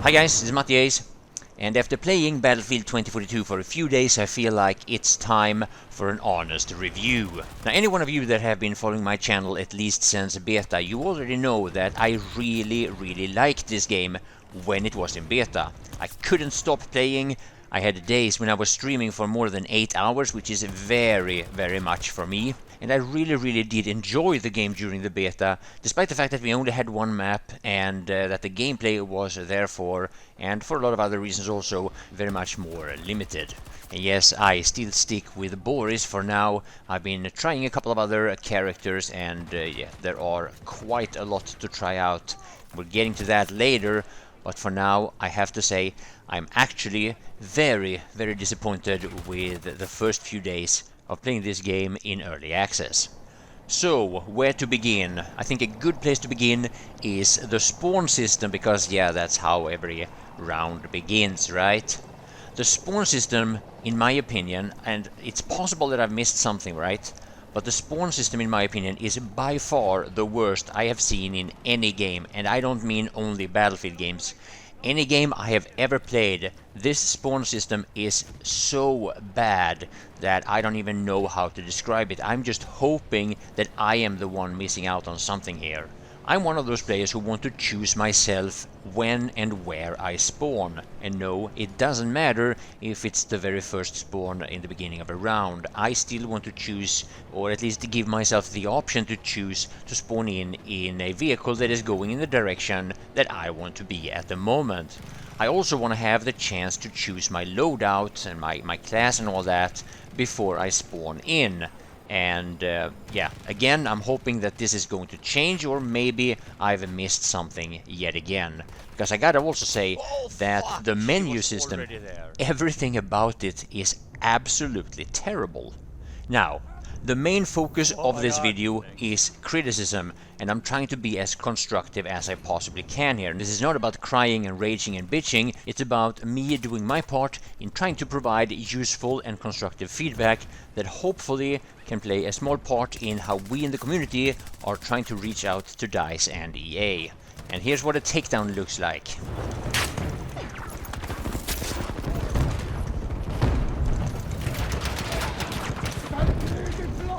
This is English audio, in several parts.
Hi guys, this is Mattias, and after playing Battlefield 2042 for a few days, I feel like it's time for an honest review. Now, any one of you that have been following my channel at least since beta, you already know that I really liked this game when it was in beta. I couldn't stop playing. I had days when I was streaming for more than 8 hours, which is very much for me. And I really did enjoy the game during the beta, despite the fact that we only had one map and that the gameplay was therefore, and for a lot of other reasons also, very much more limited. And yes, I still stick with Boris for now. I've been trying a couple of other characters and yeah, there are quite a lot to try out. We're getting to that later, but for now I have to say I'm actually very disappointed with the first few days of playing this game in early access. So, where to begin? I think a good place to begin is the spawn system, because yeah, that's how every round begins, right? The spawn system, in my opinion, and it's possible that I've missed something, right? But the spawn system, in my opinion, is by far the worst I have seen in any game, and I don't mean only Battlefield games. Any game I have ever played, this spawn system is so bad that I don't even know how to describe it. I'm just hoping that I am the one missing out on something here. I'm one of those players who want to choose myself when and where I spawn. And no, it doesn't matter if it's the very first spawn in the beginning of a round. I still want to choose, or at least give myself the option to choose to spawn in a vehicle that is going in the direction that I want to be at the moment. I also want to have the chance to choose my loadout and my class and all that before I spawn in. And yeah, again, I'm hoping that this is going to change, or maybe I've missed something yet again. Because I gotta also say that the menu system, everything about it is absolutely terrible. Now, the main focus of this video is criticism, and I'm trying to be as constructive as I possibly can here. And this is not about crying and raging and bitching, it's about me doing my part in trying to provide useful and constructive feedback that hopefully can play a small part in how we in the community are trying to reach out to DICE and EA. And here's what a takedown looks like.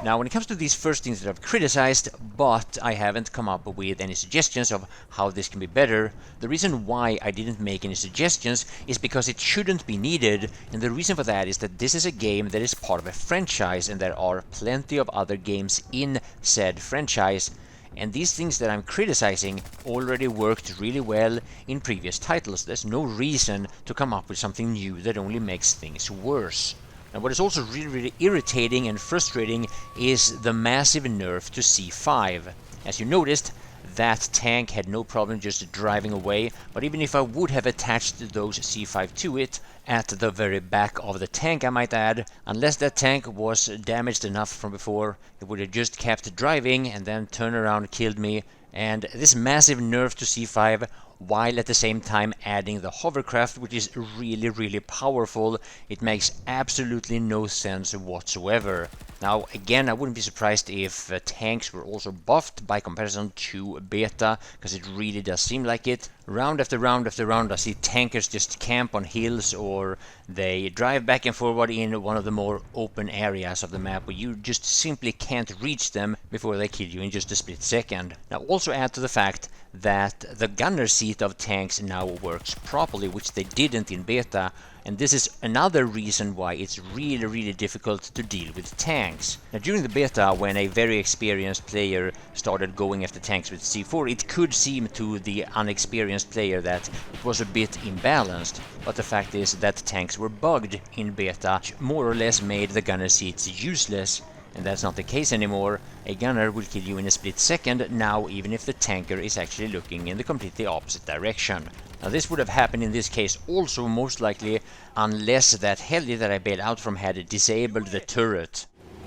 Now, when it comes to these first things that I've criticized, but I haven't come up with any suggestions of how this can be better, the reason why I didn't make any suggestions is because it shouldn't be needed, and the reason for that is that this is a game that is part of a franchise, and there are plenty of other games in said franchise, and these things that I'm criticizing already worked really well in previous titles. There's no reason to come up with something new that only makes things worse. And what is also really irritating and frustrating is the massive nerf to C5. As you noticed, that tank had no problem just driving away, but even if I would have attached those C5 to it, at the very back of the tank I might add, unless that tank was damaged enough from before, it would have just kept driving and then turned around and killed me. And this massive nerf to C5, while at the same time adding the hovercraft, which is really powerful, it makes absolutely no sense whatsoever. Now, again, I wouldn't be surprised if tanks were also buffed by comparison to beta, because it really does seem like it. Round after round after round, I see tankers just camp on hills, or they drive back and forward in one of the more open areas of the map where you just simply can't reach them before they kill you in just a split second. Now, also add to the fact that the gunner seat of tanks now works properly, which they didn't in beta, and this is another reason why it's really difficult to deal with tanks. Now, during the beta, when a very experienced player started going after tanks with C4, it could seem to the unexperienced player that it was a bit imbalanced, but the fact is that tanks were bugged in beta, which more or less made the gunner seats useless. And that's not the case anymore. A gunner will kill you in a split second now, even if the tanker is actually looking in the completely opposite direction. Now, this would have happened in this case also most likely unless that heli that I bailed out from had disabled the turret.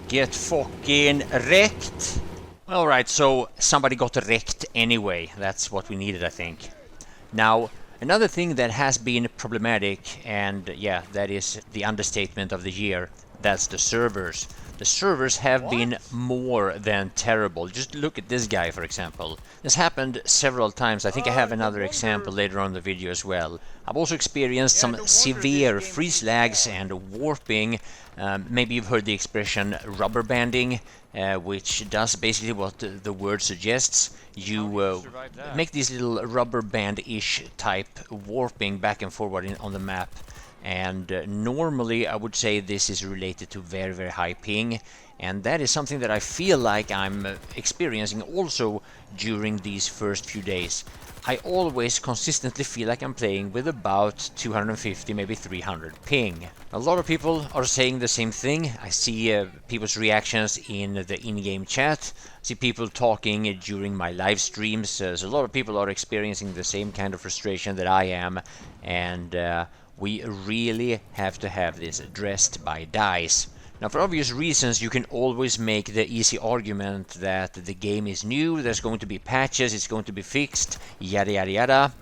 Get fokkin rekt! Alright, so somebody got rekt anyway. That's what we needed, I think. Now, another thing that has been problematic, and yeah, that is the understatement of the year, That's the servers. The servers have been more than terrible. Just look at this guy, for example. This happened several times. I think I have another example later on in the video as well. I've also experienced some severe freeze lags and warping. Maybe you've heard the expression rubber banding, which does basically what the word suggests. You make these little rubber band-ish type warping back and forward on the map. And normally I would say this is related to very, very high ping, and that is something that I feel like I'm experiencing also during these first few days. I always consistently feel like I'm playing with about 250, maybe 300 ping. A lot of people are saying the same thing. I see people's reactions in the in-game chat. I see people talking during my live streams. So a lot of people are experiencing the same kind of frustration that I am, and we really have to have this addressed by DICE. Now, for obvious reasons, you can always make the easy argument that the game is new, there's going to be patches, it's going to be fixed, yada yada yada.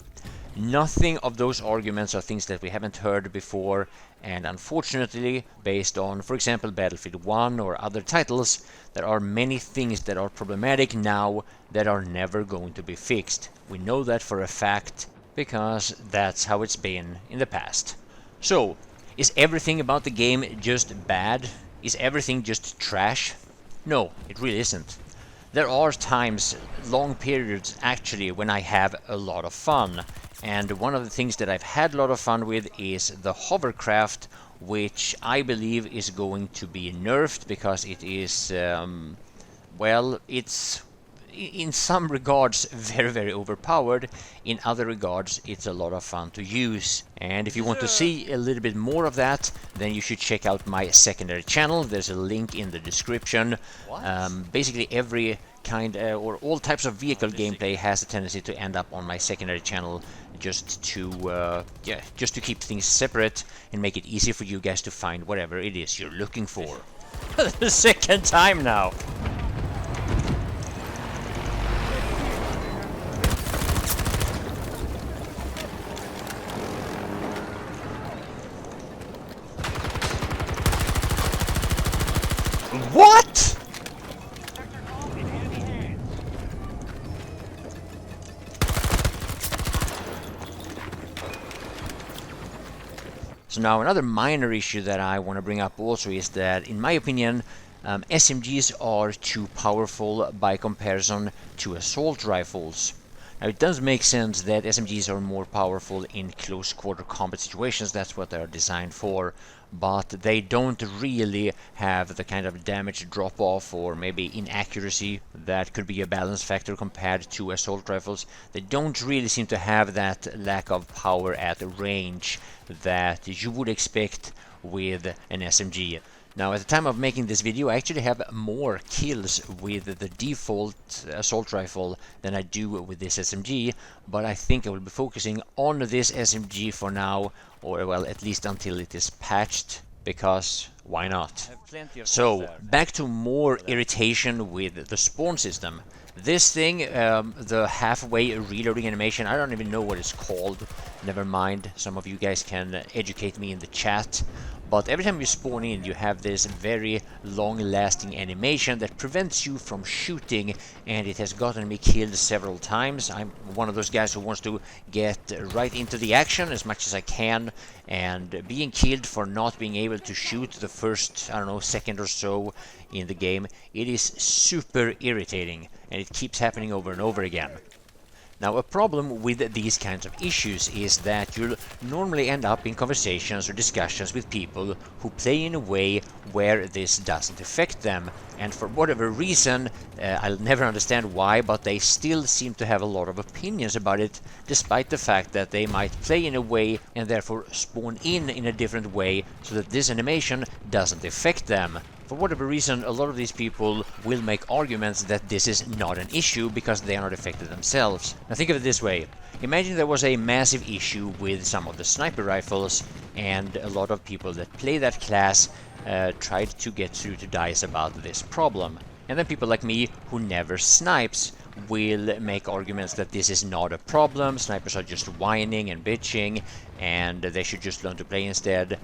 Nothing of those arguments are things that we haven't heard before, and unfortunately, based on, for example, Battlefield 1 or other titles, there are many things that are problematic now that are never going to be fixed. We know that for a fact, because that's how it's been in the past. So, is everything about the game just bad? Is everything just trash? No, it really isn't. There are times, long periods actually, when I have a lot of fun. And one of the things that I've had a lot of fun with is the hovercraft, which I believe is going to be nerfed because it is, well, it's in some regards very, very overpowered. In other regards, it's a lot of fun to use. And if you want to see a little bit more of that, then you should check out my secondary channel. There's a link in the description. Basically every kind or all types of vehicle gameplay has a tendency to end up on my secondary channel, just to keep things separate and make it easy for you guys to find whatever it is you're looking for. The second time now. What? So now another minor issue that I want to bring up also is that, in my opinion, SMGs are too powerful by comparison to assault rifles. Now, it does make sense that SMGs are more powerful in close quarter combat situations, that's what they're designed for, but they don't really have the kind of damage drop-off or maybe inaccuracy that could be a balance factor compared to assault rifles. They don't really seem to have that lack of power at range that you would expect with an SMG. Now, at the time of making this video, I actually have more kills with the default assault rifle than I do with this SMG, but I think I will be focusing on this SMG for now, or well, at least until it is patched, because why not? So, back to more irritation with the spawn system. This thing, the halfway reloading animation, I don't even know what it's called. Never mind, some of you guys can educate me in the chat. But every time you spawn in, you have this very long-lasting animation that prevents you from shooting, and it has gotten me killed several times. I'm one of those guys who wants to get right into the action as much as I can, and being killed for not being able to shoot the first, I don't know, second or so in the game, it is super irritating, and it keeps happening over and over again. Now, a problem with these kinds of issues is that you'll normally end up in conversations or discussions with people who play in a way where this doesn't affect them, and for whatever reason, I'll never understand why, but they still seem to have a lot of opinions about it, despite the fact that they might play in a way and therefore spawn in a different way so that this animation doesn't affect them. For whatever reason, a lot of these people will make arguments that this is not an issue because they are not affected themselves. Now think of it this way. Imagine there was a massive issue with some of the sniper rifles, and a lot of people that play that class tried to get through to DICE about this problem. And then people like me, who never snipes, will make arguments that this is not a problem, snipers are just whining and bitching, and they should just learn to play instead.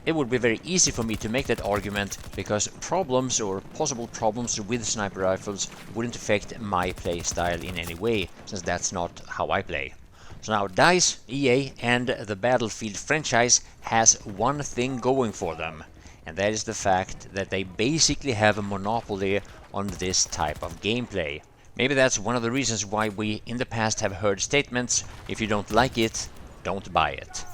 it would be very easy for me to make that argument, because problems or possible problems with sniper rifles wouldn't affect my play style in any way, since that's not how I play. So now DICE, EA and the Battlefield franchise has one thing going for them, and that is the fact that they basically have a monopoly on this type of gameplay. Maybe that's one of the reasons why we in the past have heard statements, if you don't like it, don't buy it.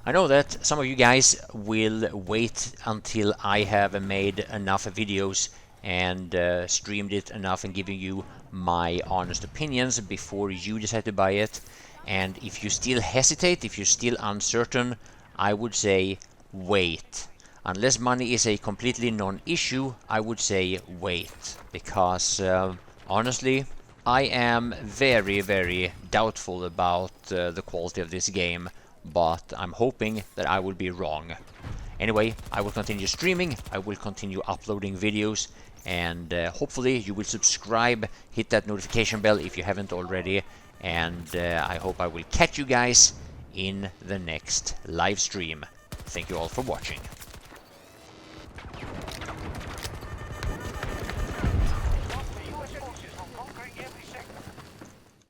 I know that some of you guys will wait until I have made enough videos and streamed it enough and giving you my honest opinions before you decide to buy it. And if you still hesitate, if you're still uncertain, I would say wait. Unless money is a completely non-issue, I would say wait. Because honestly, I am very, very doubtful about the quality of this game, but I'm hoping that I will be wrong. Anyway, I will continue streaming, I will continue uploading videos, and hopefully you will subscribe, hit that notification bell if you haven't already, and I hope I will catch you guys in the next live stream. Thank you all for watching.